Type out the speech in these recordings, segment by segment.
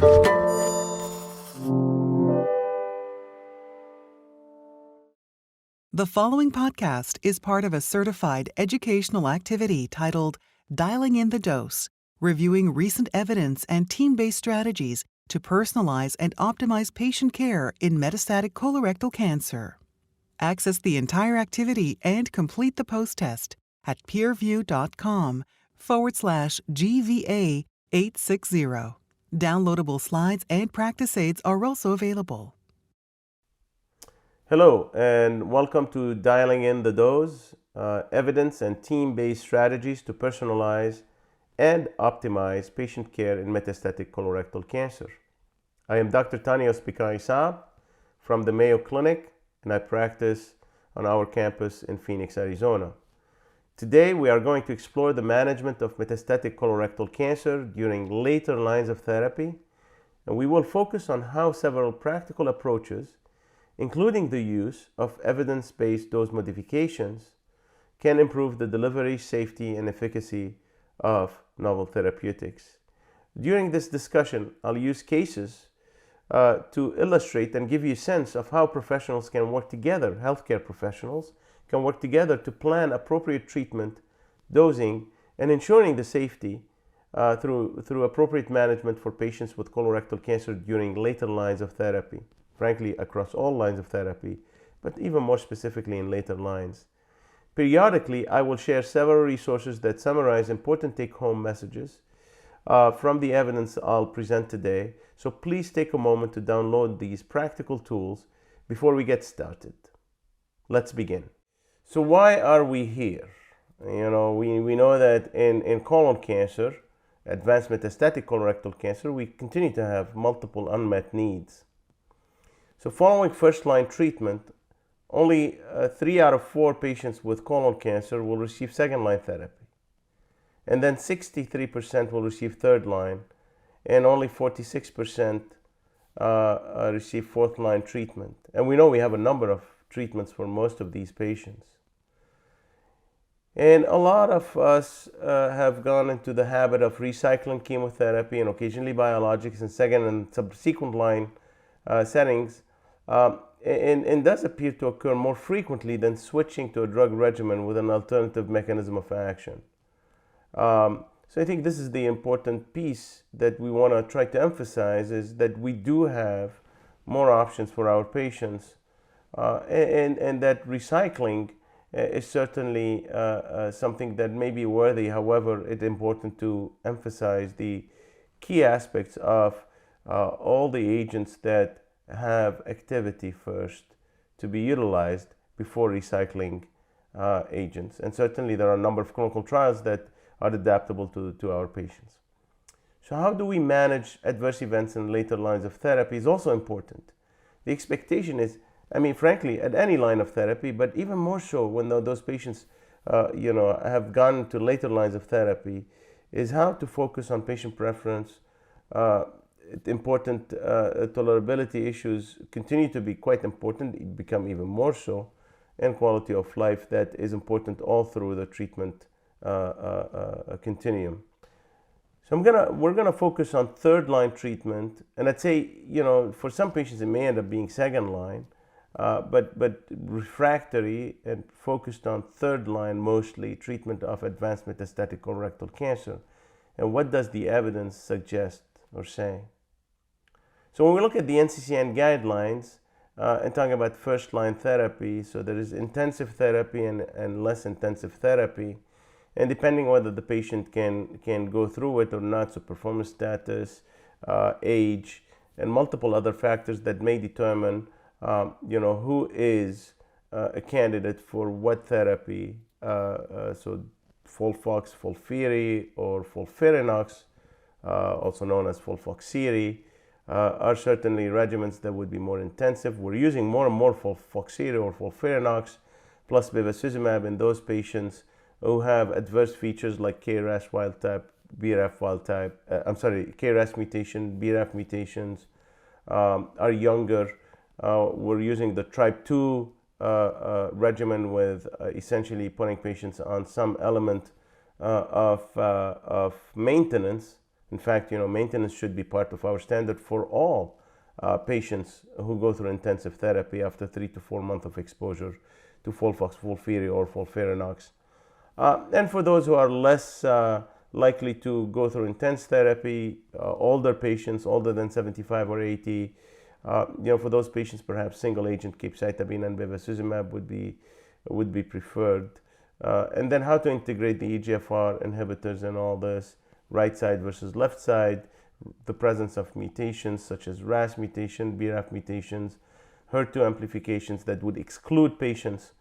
The following podcast is part of a certified educational activity titled Dialing in the Dose, reviewing recent evidence and team-based strategies to personalize and optimize patient care in metastatic colorectal cancer. Access the entire activity and complete the post-test at peerview.com/GVA860. Downloadable slides and practice aids are also available. Hello, and welcome to Dialing in the Dose, evidence and team-based strategies to personalize and optimize patient care in metastatic colorectal cancer. I am Dr. Bekaii-Saab from the Mayo Clinic, and I practice on our campus in Phoenix, Arizona. Today, we are going to explore the management of metastatic colorectal cancer during later lines of therapy, and we will focus on how several practical approaches, including the use of evidence-based dose modifications, can improve the delivery, safety, and efficacy of novel therapeutics. During this discussion, I'll use cases to illustrate and give you a sense of how professionals can work together, healthcare professionals can work together to plan appropriate treatment, dosing, and ensuring the safety through appropriate management for patients with colorectal cancer during later lines of therapy. Frankly, across all lines of therapy, but even more specifically in later lines. Periodically, I will share several resources that summarize important take-home messages from the evidence I'll present today, so please take a moment to download these practical tools before we get started. Let's begin. So why are we here? We know that in colon cancer, advanced metastatic colorectal cancer, we continue to have multiple unmet needs. So following first-line treatment, only 3 out of 4 patients with colon cancer will receive second-line therapy. And then 63% will receive third-line, and only 46% receive fourth-line treatment. And we know we have a number of treatments for most of these patients. And a lot of us have gone into the habit of recycling chemotherapy and occasionally biologics in second and subsequent line settings. And does appear to occur more frequently than switching to a drug regimen with an alternative mechanism of action. So I think this is the important piece that we want to try to emphasize, is that we do have more options for our patients, and that recycling is certainly something that may be worthy. However, it's important to emphasize the key aspects of all the agents that have activity first to be utilized before recycling agents. And certainly there are a number of clinical trials that are adaptable to our patients. So how do we manage adverse events in later lines of therapy is also important. The expectation is, frankly, at any line of therapy, but even more so when those patients have gone to later lines of therapy, is how to focus on patient preference. Important tolerability issues continue to be quite important, become even more so, and quality of life that is important all through the treatment continuum. So we're gonna focus on third line treatment, and I'd say for some patients it may end up being second line, but refractory and focused on third line mostly treatment of advanced metastatic colorectal cancer. And what does the evidence suggest or say? So when we look at the NCCN guidelines and talking about first-line therapy, so there is intensive therapy and less intensive therapy, and depending whether the patient can go through it or not, so performance status, age, and multiple other factors that may determine who is a candidate for what therapy. So FOLFOX, FOLFIRI, or FOLFIRINOX, also known as FOLFOXIRI, are certainly regimens that would be more intensive. We're using more and more FOLFOXIRI or FOLFIRINOX plus bevacizumab in those patients who have adverse features like KRAS wild type, BRAF wild type, KRAS mutation, BRAF mutations, are younger. We're using the Tribe 2 regimen with essentially putting patients on some element of maintenance In fact, maintenance should be part of our standard for all patients who go through intensive therapy after 3 to 4 months of exposure to FOLFOX, FOLFIRI, or FOLFIRINOX. And for those who are less likely to go through intense therapy, older patients, older than 75 or 80, for those patients, perhaps single agent capecitabine and bevacizumab would be preferred. And then how to integrate the EGFR inhibitors in all this, right side versus left side, the presence of mutations such as RAS mutation, BRAF mutations, HER2 amplifications that would exclude patients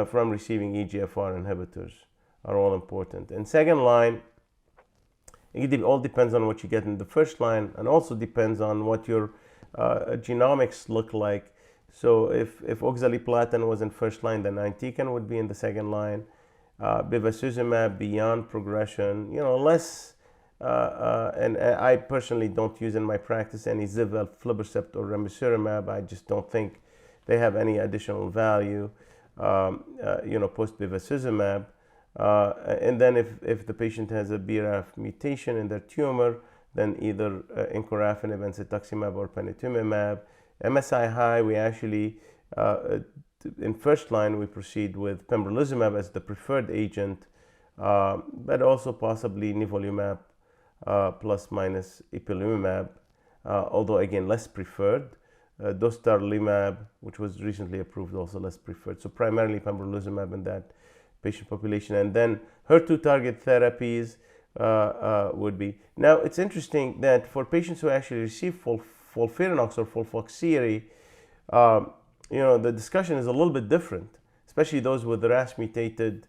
from receiving EGFR inhibitors are all important. And second line, it all depends on what you get in the first line, and also depends on what your genomics look like. So if oxaliplatin was in first line, then irinotecan would be in the second line. Bevacizumab beyond progression, less, and I personally don't use in my practice any ziv-aflibercept or ramucirumab. I just don't think they have any additional value, post bevacizumab. And then if the patient has a BRAF mutation in their tumor, then either encorafenib and cetuximab or panitumumab. MSI high, we actually, in first line, we proceed with pembrolizumab as the preferred agent, but also possibly nivolumab plus minus ipilimumab, although again less preferred. Dostarlimab, which was recently approved, also less preferred. So primarily pembrolizumab in that patient population. And then HER2 target therapies would be. Now, it's interesting that for patients who actually receive FOLFIRINOX or FOLFOXIRI, the discussion is a little bit different, especially those with RAS mutated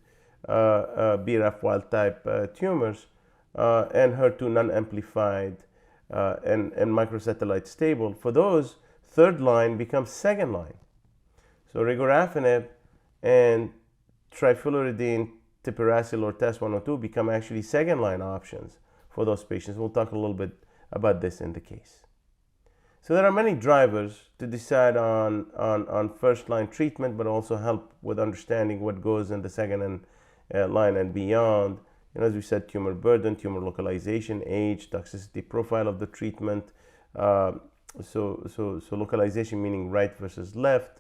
BRAF wild type tumors and HER2 non-amplified and microsatellite stable. For those, third line becomes second line. So regorafenib and trifluridine, tipiracil, or TAS-102 become actually second line options for those patients. We'll talk a little bit about this in the case. So there are many drivers to decide on first line treatment, but also help with understanding what goes in the second line and beyond. As we said, tumor burden, tumor localization, age, toxicity profile of the treatment. So localization meaning right versus left.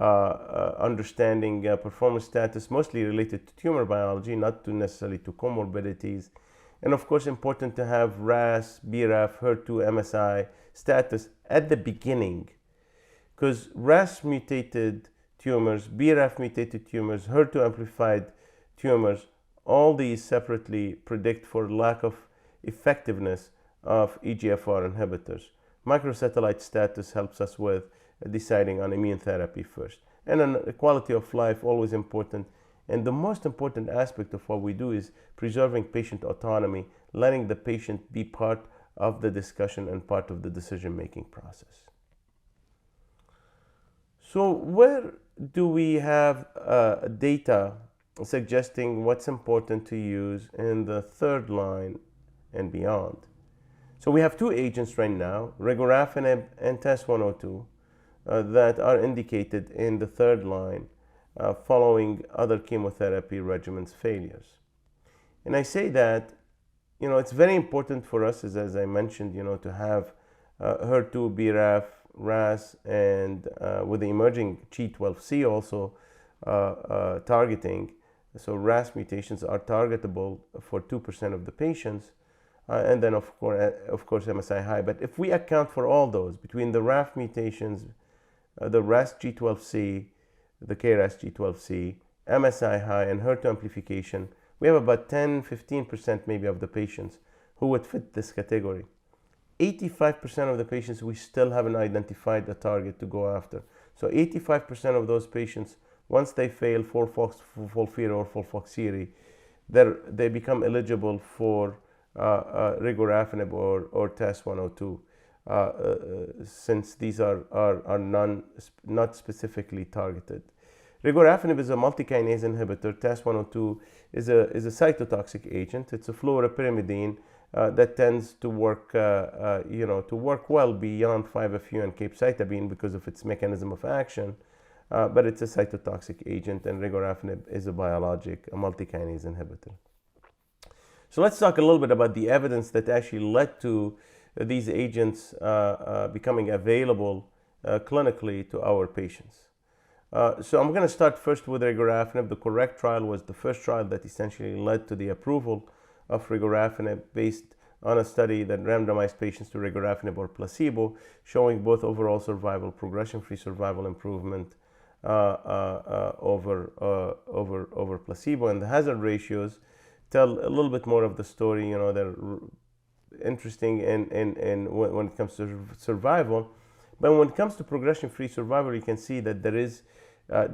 Understanding performance status, mostly related to tumor biology, not necessarily to comorbidities. And of course, important to have RAS, BRAF, HER2, MSI status at the beginning, because RAS mutated tumors, BRAF mutated tumors, HER2 amplified tumors, all these separately predict for lack of effectiveness of EGFR inhibitors. Microsatellite status helps us with deciding on immune therapy first. And then quality of life, always important. And the most important aspect of what we do is preserving patient autonomy, letting the patient be part of the discussion and part of the decision-making process. So where do we have data suggesting what's important to use in the third line and beyond? So we have two agents right now, regorafenib and TAS-102, that are indicated in the third line following other chemotherapy regimens failures. And I say that, it's very important for us, as I mentioned, to have HER2, BRAF, RAS, and with the emerging G12C also targeting. So RAS mutations are targetable for 2% of the patients. And then, of course, MSI high. But if we account for all those, between the RAF mutations, the RAS G12C, the KRAS G12C, MSI high, and HER2 amplification, we have about 10-15% maybe of the patients who would fit this category. 85% of the patients, we still haven't identified a target to go after. So 85% of those patients, once they fail FOLFIRI or FOLFOXIRI, they become eligible for regorafenib or TAS-102, since these are not specifically targeted. Regorafenib is a multikinase inhibitor. TAS-102 is a cytotoxic agent. It's a fluoropyrimidine that tends to work well beyond 5-FU and capecitabine because of its mechanism of action. But it's a cytotoxic agent, and regorafenib is a biologic, a multikinase inhibitor. So let's talk a little bit about the evidence that actually led to these agents becoming available clinically to our patients. So I'm going to start first with regorafenib. The CORRECT trial was the first trial that essentially led to the approval of regorafenib based on a study that randomized patients to regorafenib or placebo, showing both overall survival, progression-free survival improvement over placebo, and the hazard ratios tell a little bit more of the story. You know, they're interesting in when it comes to survival, but when it comes to progression-free survival, you can see that there is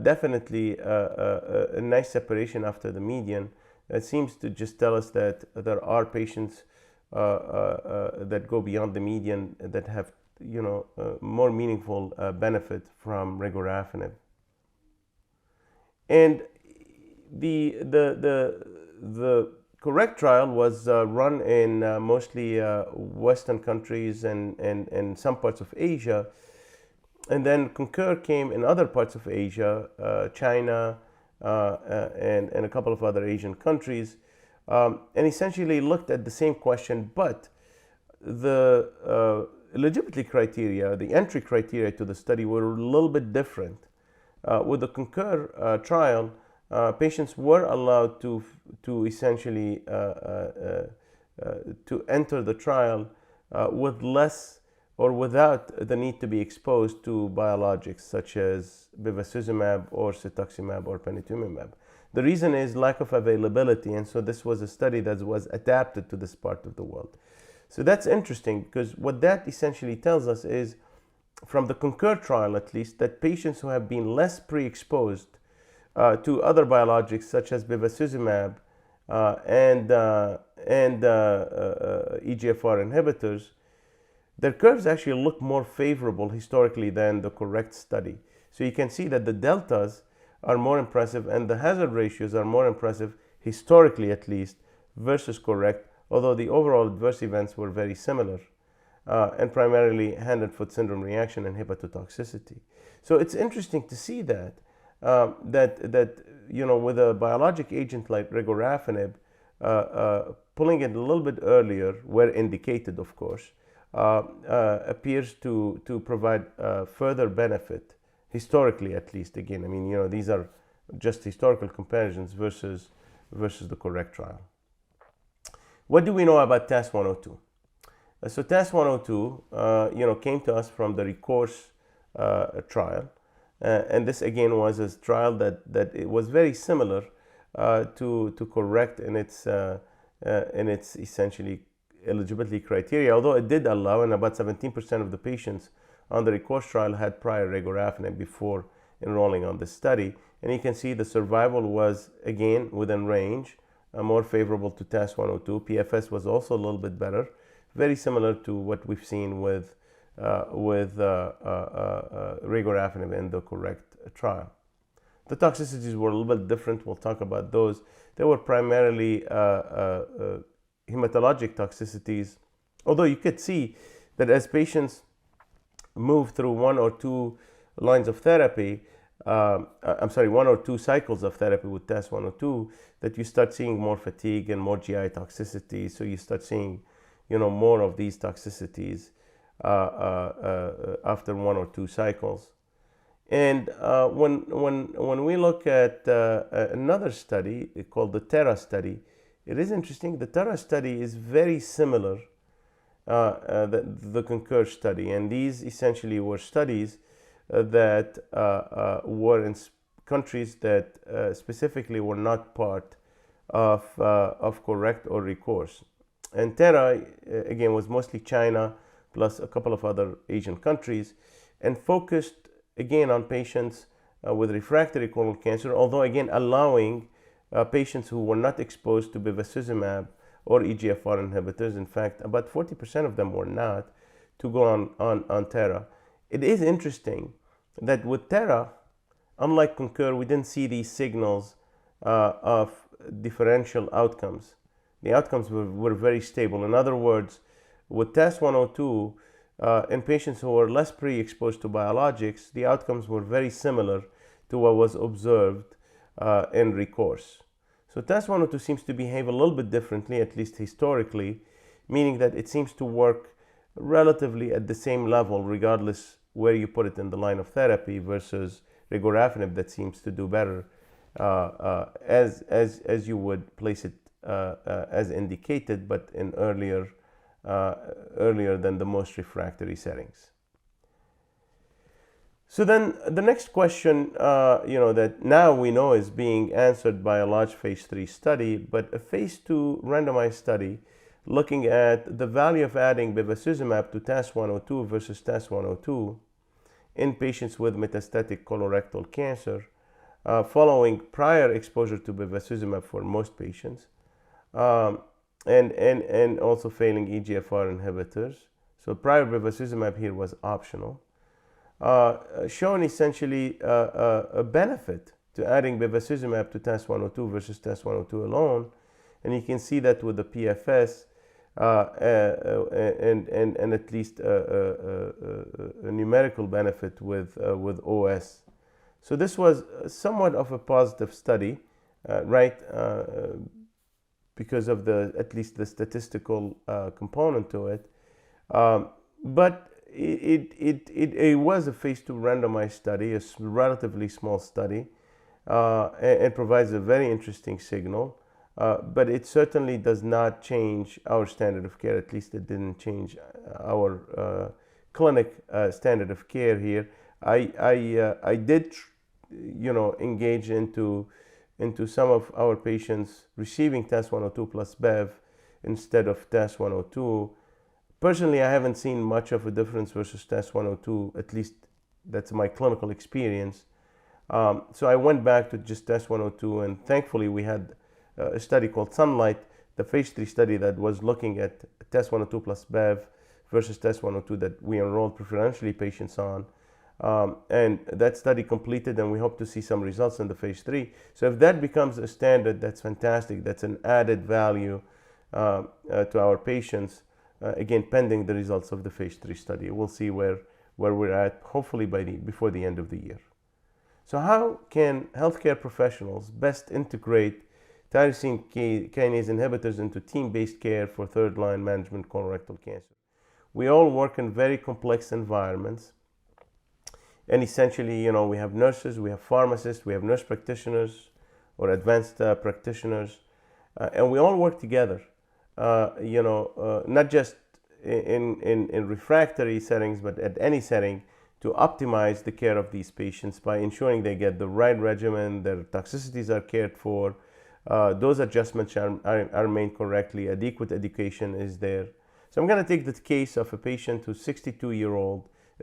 definitely a nice separation after the median. It seems to just tell us that there are patients that go beyond the median that have, you know, more meaningful benefit from regorafenib. And the CORRECT trial was run in mostly Western countries and some parts of Asia. And then CONCUR came in other parts of Asia, China, and a couple of other Asian countries, and essentially looked at the same question, but the eligibility criteria, the entry criteria to the study were a little bit different. With the CONCUR trial, patients were allowed to essentially to enter the trial with less or without the need to be exposed to biologics such as bevacizumab or cetuximab or panitumumab. The reason is lack of availability, and so this was a study that was adapted to this part of the world. So that's interesting, because what that essentially tells us is, from the CONCUR trial at least, that patients who have been less pre-exposed to other biologics such as bevacizumab and EGFR inhibitors, their curves actually look more favorable historically than the CORRECT study. So you can see that the deltas are more impressive and the hazard ratios are more impressive, historically at least, versus CORRECT, although the overall adverse events were very similar, and primarily hand and foot syndrome reaction and hepatotoxicity. So it's interesting to see that, you know, with a biologic agent like regorafenib, pulling it a little bit earlier, where indicated, of course, appears to provide further benefit, historically at least. Again, I mean, you know, these are just historical comparisons versus the CORRECT trial. What do we know about TAS-102? So TAS-102, you know, came to us from the RECOURSE trial, and this again was a trial that it was very similar to CORRECT in its essentially eligibility criteria, although it did allow, and about 17% of the patients on the RECOURSE trial had prior regorafenib before enrolling on this study. And you can see the survival was again within range, more favorable to TAS-102. PFS was also a little bit better, very similar to what we've seen with regorafenib in the CORRECT trial. The toxicities were a little bit different. We'll talk about those. They were primarily hematologic toxicities, although you could see that as patients move through one or two lines of therapy, one or two cycles of therapy with TAS-102, that you start seeing more fatigue and more GI toxicity. So you start seeing, you know, more of these toxicities after one or two cycles. And when we look at another study called the TERRA study, it is interesting. The TERRA study is very similar the CONCUR study, and these essentially were studies that were in countries that specifically were not part of CORRECT or RECOURSE. And TERRA again was mostly China plus a couple of other Asian countries, and focused again on patients with refractory colon cancer, although again allowing patients who were not exposed to bevacizumab or EGFR inhibitors. In fact, about 40% of them were not, to go on TERRA. It is interesting that with TERRA, unlike CONCUR, we didn't see these signals of differential outcomes. The outcomes were very stable. In other words, with TAS-102, in patients who were less pre-exposed to biologics, the outcomes were very similar to what was observed in RECOURSE. So TAS-102 seems to behave a little bit differently, at least historically, meaning that it seems to work relatively at the same level regardless where you put it in the line of therapy, versus regorafenib that seems to do better as you would place it as indicated, but in earlier than the most refractory settings. So then the next question, that now we know is being answered by a large phase 3 study, but a phase 2 randomized study looking at the value of adding bevacizumab to TAS-102 versus TAS-102 in patients with metastatic colorectal cancer following prior exposure to bevacizumab for most patients, and also failing EGFR inhibitors. So prior bevacizumab here was optional. Shown essentially a benefit to adding bevacizumab to TAS-102 versus TAS-102 alone, and you can see that with the PFS and at least a numerical benefit with OS. So this was somewhat of a positive study, right? Because of at least the statistical component to it, but it was a phase 2 randomized study, a relatively small study, and provides a very interesting signal. But it certainly does not change our standard of care. At least it didn't change our clinic standard of care here. I did, engage into some of our patients receiving TAS-102 plus Bev instead of TAS-102. Personally, I haven't seen much of a difference versus TAS-102, at least that's my clinical experience. So I went back to just TAS-102, and thankfully we had a study called Sunlight, the phase 3 study that was looking at TAS-102 plus Bev versus TAS-102 that we enrolled preferentially patients on. And that study completed, and we hope to see some results in the phase 3. So if that becomes a standard, that's fantastic. That's an added value to our patients. Again, pending the results of the phase 3 study. We'll see where we're at, hopefully before the end of the year. So how can healthcare professionals best integrate tyrosine kinase inhibitors into team-based care for third-line management colorectal cancer? We all work in very complex environments. And essentially, we have nurses, we have pharmacists, we have nurse practitioners or advanced practitioners, and we all work together. Not just in refractory settings, but at any setting, to optimize the care of these patients by ensuring they get the right regimen, their toxicities are cared for, those adjustments are made correctly, adequate education is there. So I'm going to take the case of a patient who's a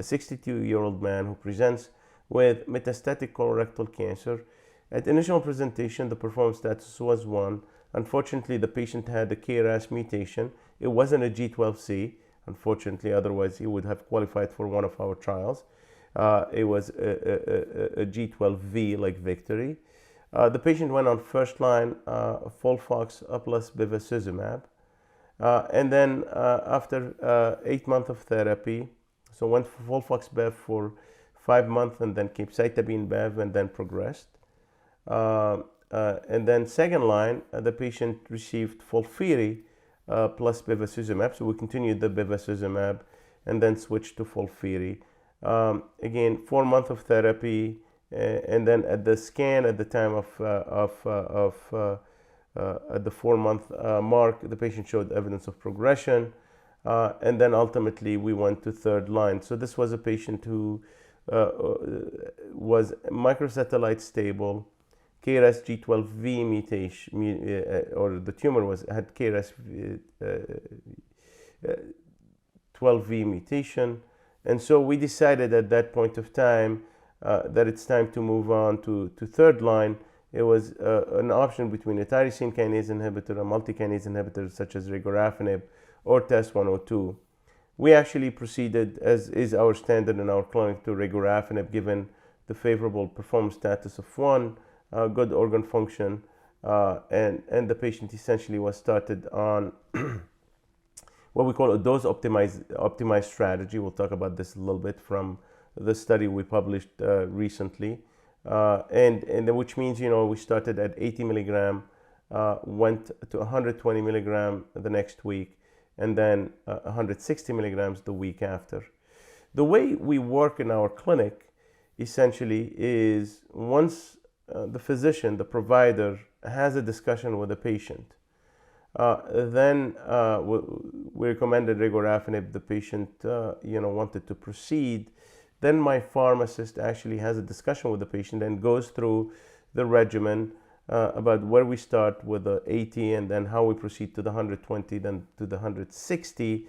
62-year-old man who presents with metastatic colorectal cancer. At initial presentation, the performance status was 1. Unfortunately, the patient had a KRAS mutation. It wasn't a G12C, unfortunately, otherwise he would have qualified for one of our trials. It was a G12V, like Victory. The patient went on first-line FOLFOX plus bevacizumab. And then after 8 months of therapy, so went for FOLFOX Bev for 5 months, and then capecitabine Bev, and then progressed. And then second line, the patient received FOLFIRI plus bevacizumab. So we continued the bevacizumab and then switched to FOLFIRI. Again, 4 months of therapy, and then at the scan at the time of at the 4-month mark, the patient showed evidence of progression. And then ultimately we went to third line. So this was a patient who was microsatellite stable, KRAS G12V mutation, or the tumor had KRAS 12V mutation. And so we decided at that point of time that it's time to move on to third line. It was an option between a tyrosine kinase inhibitor, a multi-kinase inhibitor such as regorafenib, or TAS-102. We actually proceeded, as is our standard in our clinic, to regorafenib, given the favorable performance status of 1, good organ function, and the patient essentially was started on what we call a dose optimized strategy. We'll talk about this a little bit from the study we published recently, and which means we started at 80 milligram went to 120 milligram the next week, and then 160 milligrams the week after. The way we work in our clinic essentially is once the physician, the provider, has a discussion with the patient, then we recommended regorafenib. The patient, wanted to proceed. Then my pharmacist actually has a discussion with the patient and goes through the regimen about where we start with the 80 and then how we proceed to the 120, then to the 160,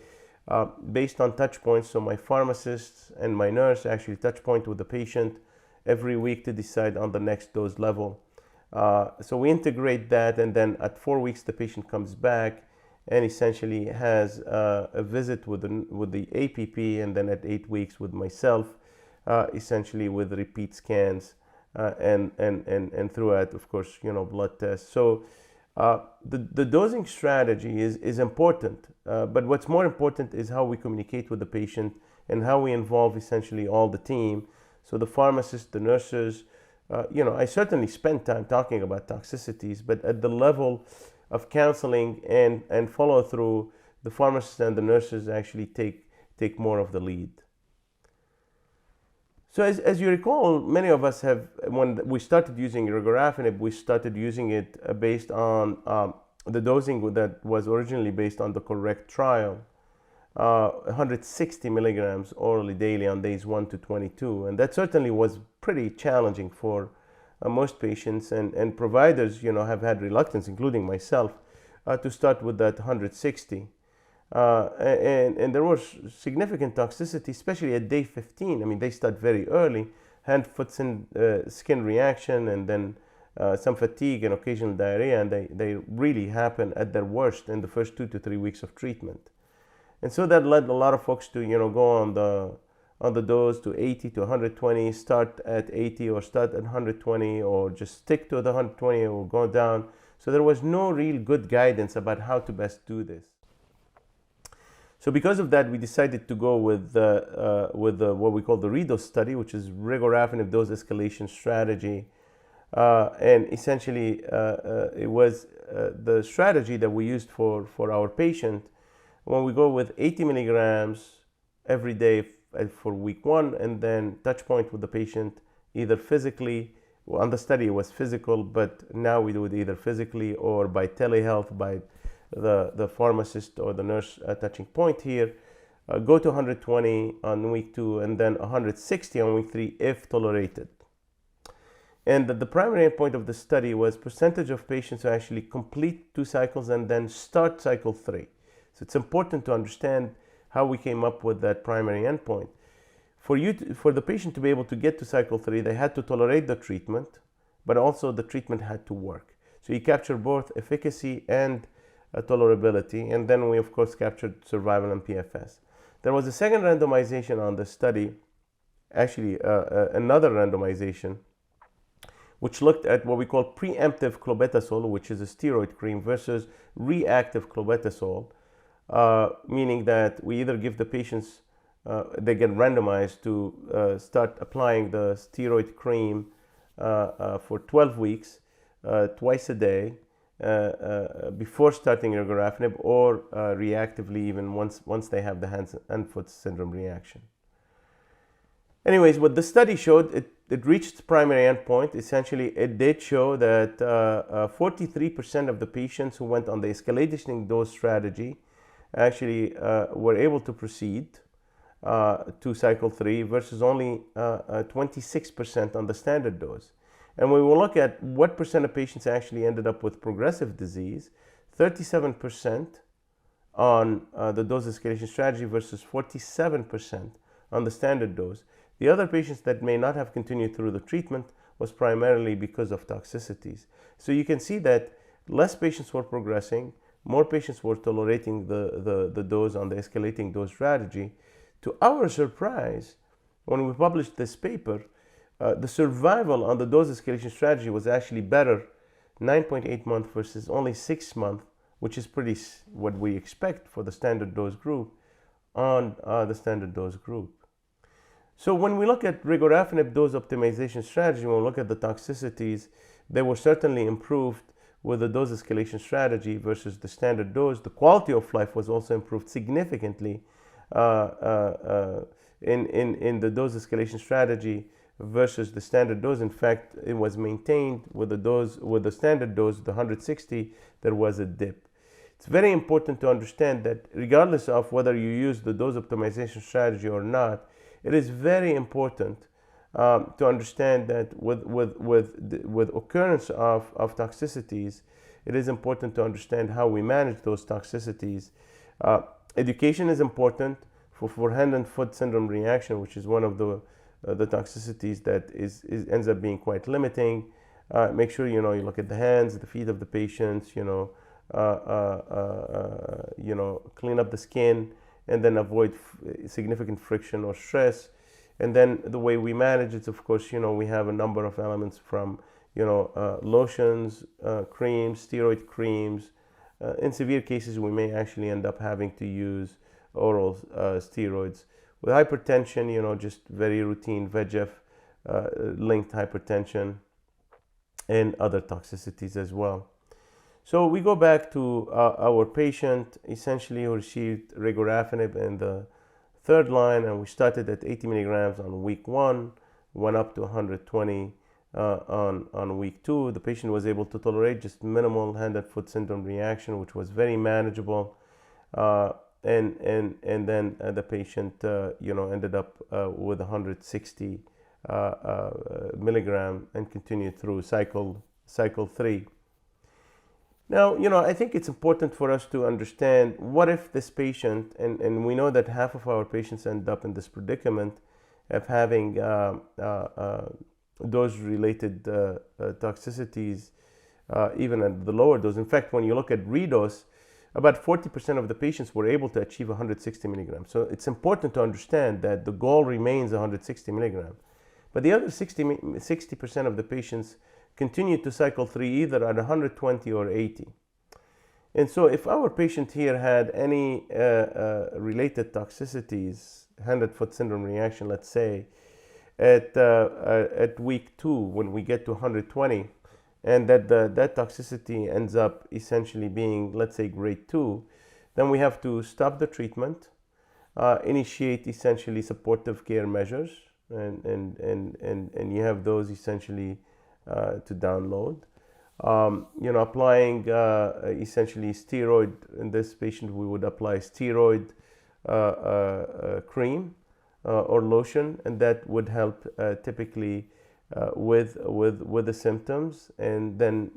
based on touch points. So my pharmacist and my nurse actually touch point with the patient every week to decide on the next dose level. So we integrate that, and then at 4 weeks the patient comes back and essentially has a visit with the APP, and then at 8 weeks with myself, essentially with repeat scans and throughout, of course, blood tests. So the dosing strategy is important, but what's more important is how we communicate with the patient and how we involve essentially all the team. So the pharmacists, the nurses, I certainly spend time talking about toxicities, but at the level of counseling and follow through, the pharmacists and the nurses actually take more of the lead. So as you recall, many of us have, when we started using regorafenib, we started using it based on the dosing that was originally based on the correct trial, 160 milligrams orally daily on days 1 to 22. And that certainly was pretty challenging for most patients, and providers, have had reluctance, including myself, to start with that 160. And there was significant toxicity, especially at day 15. I mean, they start very early, hand, foot, skin reaction, and then some fatigue and occasional diarrhea, and they really happen at their worst in the first 2 to 3 weeks of treatment. And so that led a lot of folks to, go on the dose to 80 to 120, start at 80 or start at 120, or just stick to the 120 or go down. So there was no real good guidance about how to best do this. So because of that, we decided to go with what we call the REDOS study, which is regorafenib dose escalation strategy. And essentially, it was the strategy that we used for our patient when we go with 80 milligrams every day for week 1, and then touch point with the patient either physically. Well, on the study it was physical, but now we do it either physically or by telehealth, by the pharmacist or the nurse touching point here. Go to 120 on week 2, and then 160 on week 3 if tolerated. And the primary endpoint of the study was percentage of patients who actually complete 2 cycles and then start cycle 3. So it's important to understand how we came up with that primary endpoint. For the patient to be able to get to cycle 3, they had to tolerate the treatment, but also the treatment had to work. So you capture both efficacy and tolerability, and then we of course captured survival and PFS. There was a second randomization on the study, actually another randomization, which looked at what we call preemptive clobetasol, which is a steroid cream, versus reactive clobetasol, meaning that we either give the patients, they get randomized to start applying the steroid cream for 12 weeks, twice a day, before starting regorafenib, or reactively even once they have the hand and foot syndrome reaction. Anyways, what the study showed, it reached its primary endpoint. Essentially, it did show that 43% of the patients who went on the escalating dose strategy actually were able to proceed to cycle 3 versus only 26% on the standard dose. And when we look at what percent of patients actually ended up with progressive disease, 37% on the dose escalation strategy versus 47% on the standard dose. The other patients that may not have continued through the treatment was primarily because of toxicities. So you can see that less patients were progressing, more patients were tolerating the dose on the escalating dose strategy. To our surprise, when we published this paper, the survival on the dose escalation strategy was actually better, 9.8 months versus only 6 months, which is pretty what we expect for the standard dose group on the standard dose group. So when we look at regorafenib dose optimization strategy, when we look at the toxicities, they were certainly improved with the dose escalation strategy versus the standard dose, the quality of life was also improved significantly in the dose escalation strategy versus the standard dose. In fact, it was maintained with the standard dose, the 160, there was a dip. It's very important to understand that regardless of whether you use the dose optimization strategy or not, it is very important to understand that with occurrence of toxicities, it is important to understand how we manage those toxicities. Education is important for hand and foot syndrome reaction, which is one of the toxicities that ends up being quite limiting. Make sure you look at the hands, the feet of the patients, clean up the skin, and then avoid significant friction or stress. And then the way we manage it, of course, we have a number of elements from lotions, creams, steroid creams. In severe cases, we may actually end up having to use oral steroids. With hypertension, just very routine VEGF linked hypertension and other toxicities as well. So we go back to our patient, essentially who received regorafenib in the third line, and we started at 80 milligrams on week 1, went up to 120 on week 2. The patient was able to tolerate just minimal hand and foot syndrome reaction, which was very manageable. And then the patient ended up with 160 milligram and continued through cycle 3. Now, I think it's important for us to understand, what if this patient, and we know that half of our patients end up in this predicament of having dose-related toxicities even at the lower dose. In fact, when you look at redose, about 40% of the patients were able to achieve 160 milligrams. So it's important to understand that the goal remains 160 milligrams. But the other 60% of the patients continue to cycle 3 either at 120 or 80. And so if our patient here had any related toxicities, hand and foot syndrome reaction, let's say, at week 2 when we get to 120, and that toxicity ends up essentially being, let's say, grade 2, then we have to stop the treatment, initiate essentially supportive care measures, and you have those essentially to download. Applying essentially steroid. In this patient, we would apply steroid cream or lotion, and that would help typically with the symptoms, and then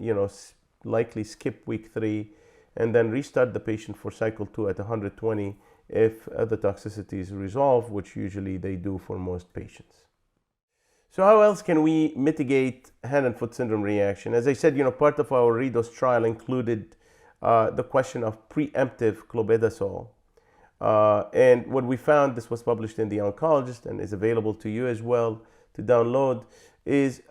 likely skip week 3 and then restart the patient for cycle 2 at 120 if the toxicity is resolved, which usually they do for most patients. So how else can we mitigate hand and foot syndrome reaction? As I said, part of our redose trial included the question of preemptive clobetasol. And what we found, this was published in The Oncologist and is available to you as well to download, is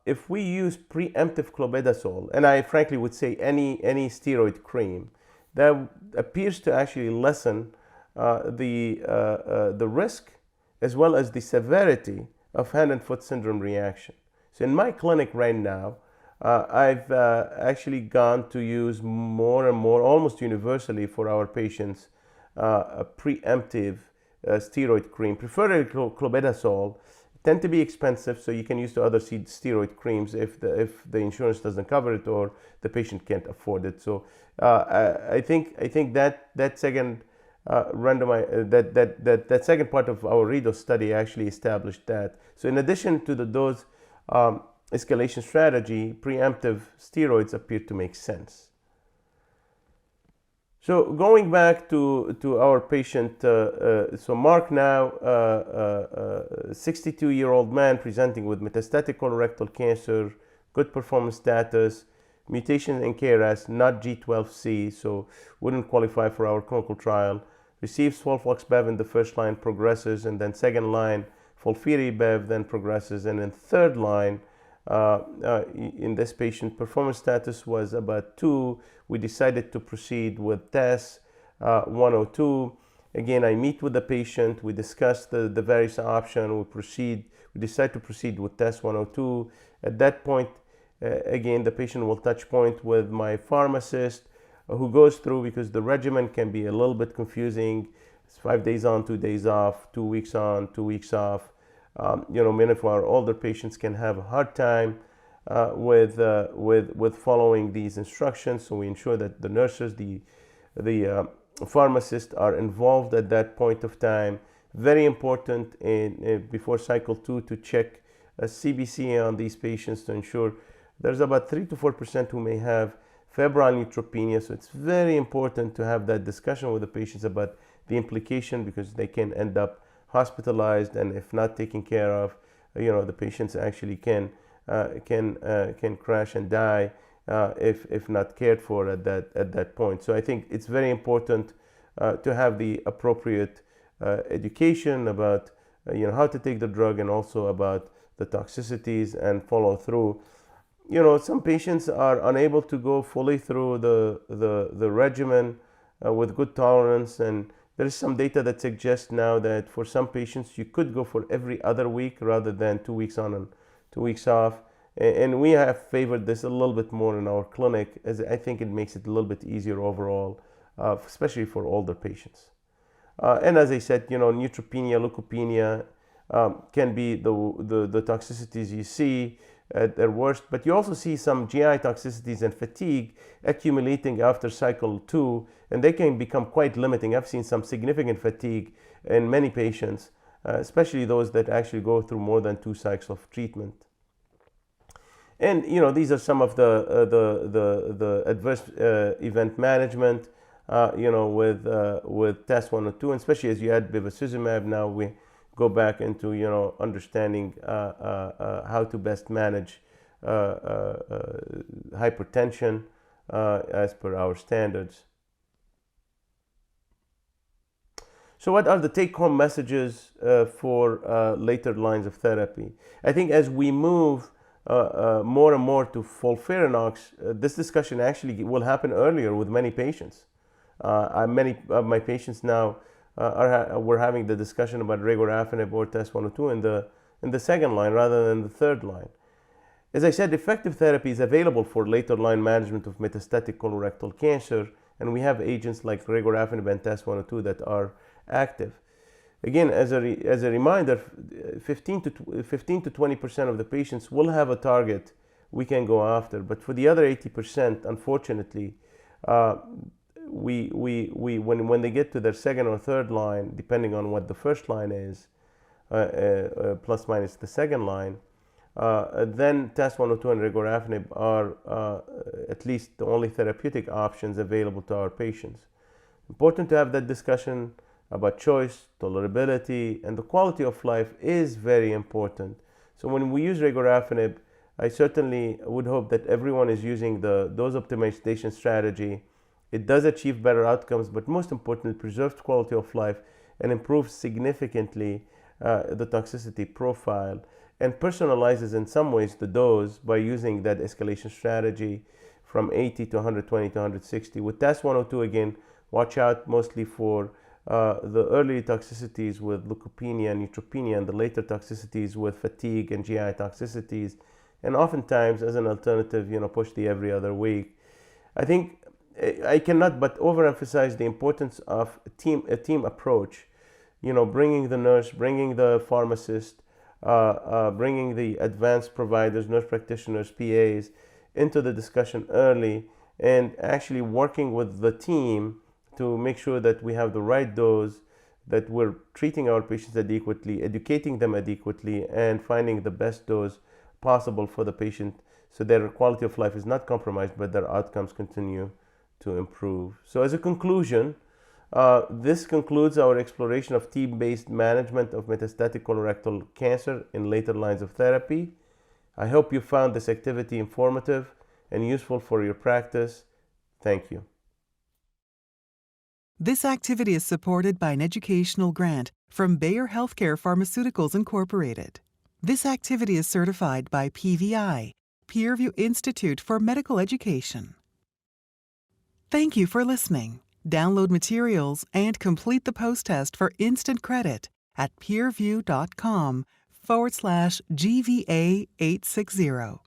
if we use preemptive clobetasol, and I frankly would say any steroid cream, that appears to actually lessen the risk as well as the severity of hand and foot syndrome reaction. So in my clinic right now, I've actually gone to use more and more, almost universally for our patients, a preemptive steroid cream, preferably clobetasol. Tend to be expensive, so you can use the other steroid creams if the insurance doesn't cover it or the patient can't afford it. So I think that second that second part of our redose study actually established that. So in addition to the dose escalation strategy, preemptive steroids appear to make sense. So going back to our patient, so Mark now, 62-year-old man presenting with metastatic colorectal cancer, good performance status, mutation in KRAS, not G12C, so wouldn't qualify for our clinical trial. Receives FOLFOX-Bev in the first line, progresses, and then second line, FOLFIRI-Bev, then progresses, and in third line, in this patient, performance status was about 2. We decided to proceed with TES 102. Again, I meet with the patient. We discuss the various options. We decide to proceed with TES 102. At that point, Again, the patient will touch point with my pharmacist who goes through, because the regimen can be a little bit confusing. It's 5 days on, 2 days off, 2 weeks on, 2 weeks off. Many of our older patients can have a hard time with following these instructions. So we ensure that the nurses, the pharmacists are involved at that point of time. Very important before cycle 2 to check a CBC on these patients to ensure there's about 3 to 4% who may have febrile neutropenia. So it's very important to have that discussion with the patients about the implication, because they can end up hospitalized, and if not taken care of, the patients actually can crash and die if not cared for at that point. So I think it's very important to have the appropriate education about how to take the drug, and also about the toxicities and follow through. Some patients are unable to go fully through the regimen with good tolerance, and there is some data that suggests now that for some patients you could go for every other week rather than 2 weeks on and 2 weeks off. And we have favored this a little bit more in our clinic, as I think it makes it a little bit easier overall, especially for older patients. And as I said, neutropenia, leukopenia can be the toxicities you see at their worst, but you also see some GI toxicities and fatigue accumulating after cycle 2, and they can become quite limiting. I've seen some significant fatigue in many patients, especially those that actually go through more than 2 cycles of treatment. And these are some of the adverse event management, with TAS 102, and especially as you add bevacizumab. Now we go back into understanding how to best manage hypertension as per our standards. So what are the take-home messages for later lines of therapy? I think as we move more and more to FOLFIRINOX, this discussion actually will happen earlier with many patients. Many of my patients now we're having the discussion about regorafenib or TAS 102 in the second line rather than the third line. As I said, effective therapy is available for later line management of metastatic colorectal cancer, and we have agents like regorafenib and TAS 102 that are active. Again, as a reminder, 15 to 20% of the patients will have a target we can go after, but for the other 80%, unfortunately, when they get to their second or third line, depending on what the first line is, plus minus the second line, then TAS 102 and regorafenib are at least the only therapeutic options available to our patients. Important to have that discussion about choice, tolerability, and the quality of life is very important. So when we use regorafenib, I certainly would hope that everyone is using the dose optimization strategy. It does achieve better outcomes, but most importantly, preserves quality of life and improves significantly the toxicity profile, and personalizes in some ways the dose by using that escalation strategy from 80 to 120 to 160. With TAS 102, again, watch out mostly for the early toxicities with leukopenia and neutropenia, and the later toxicities with fatigue and GI toxicities, and oftentimes as an alternative, push the every other week. I think I cannot but overemphasize the importance of a team approach. Bringing the nurse, bringing the pharmacist, bringing the advanced providers, nurse practitioners, PAs into the discussion early, and actually working with the team to make sure that we have the right dose, that we're treating our patients adequately, educating them adequately, and finding the best dose possible for the patient so their quality of life is not compromised, but their outcomes continue to improve. So as a conclusion, this concludes our exploration of team-based management of metastatic colorectal cancer in later lines of therapy. I hope you found this activity informative and useful for your practice. Thank you. This activity is supported by an educational grant from Bayer Healthcare Pharmaceuticals Incorporated. This activity is certified by PVI, Peer Review Institute for Medical Education. Thank you for listening. Download materials and complete the post-test for instant credit at peerview.com/GVA860.